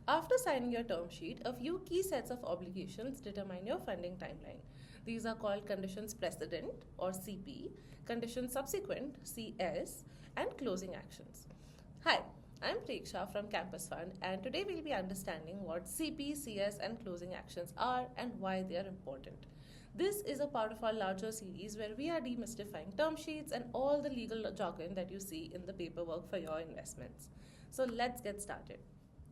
After signing your term sheet, a few key sets of obligations determine your funding timeline. These are called conditions precedent or CP, conditions subsequent CS, and closing actions. Hi, I'm Preksha from Campus Fund, and today we'll be understanding what CP, CS, and closing actions are and why they are important. This is a part of our larger series where we are demystifying term sheets and all the legal jargon that you see in the paperwork for your investments. So let's get started.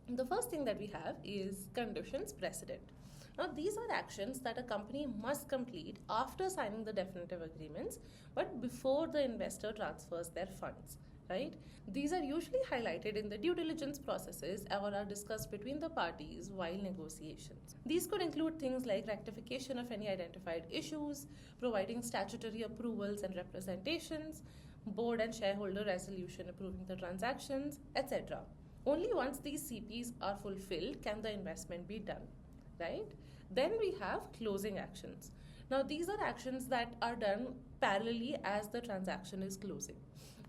The first thing that we have is conditions precedent. Now, these are actions that a company must complete after signing the definitive agreements, but before the investor transfers their funds, right? These are usually highlighted in the due diligence processes or are discussed between the parties while negotiations. These could include things like rectification of any identified issues, providing statutory approvals and representations, board and shareholder resolution approving the transactions, etc. Only once these CPs are fulfilled can the investment be done, right? Then we have closing actions. Now, these are actions that are done parallelly as the transaction is closing.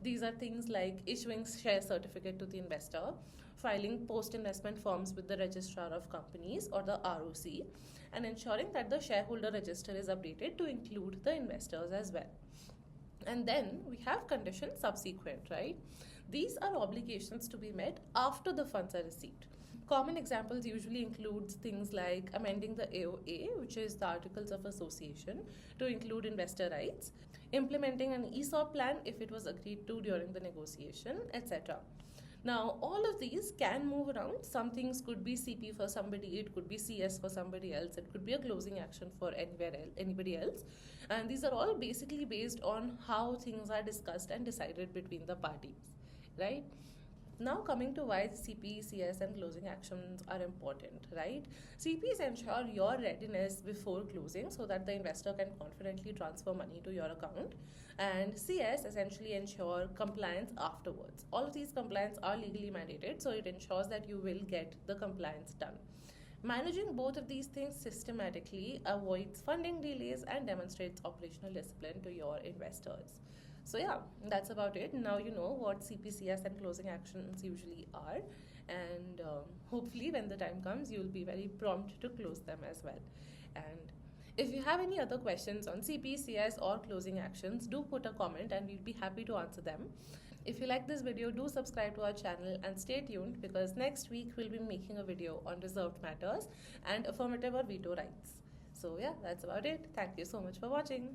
These are things like issuing share certificate to the investor, filing post-investment forms with the registrar of companies or the ROC, and ensuring that the shareholder register is updated to include the investors as well. And then we have conditions subsequent, right? These are obligations to be met after the funds are received. Common examples usually include things like amending the AOA, which is the Articles of Association, to include investor rights, implementing an ESOP plan if it was agreed to during the negotiation, etc. Now, all of these can move around. Some things could be CP for somebody, it could be CS for somebody else, it could be a closing action for anybody else. And these are all basically based on how things are discussed and decided between the parties, right? Now coming to why CP, CS and closing actions are important, right? CPs ensure your readiness before closing so that the investor can confidently transfer money to your account, and CS essentially ensure compliance afterwards. All of these compliance are legally mandated, so it ensures that you will get the compliance done. Managing both of these things systematically avoids funding delays and demonstrates operational discipline to your investors. So yeah, that's about it. Now you know what CPCS and closing actions usually are, and hopefully when the time comes, you'll be very prompt to close them as well. And if you have any other questions on CPCS or closing actions, do put a comment and we'll be happy to answer them. If you like this video, do subscribe to our channel and stay tuned because next week we'll be making a video on reserved matters and affirmative or veto rights. So yeah, that's about it. Thank you so much for watching.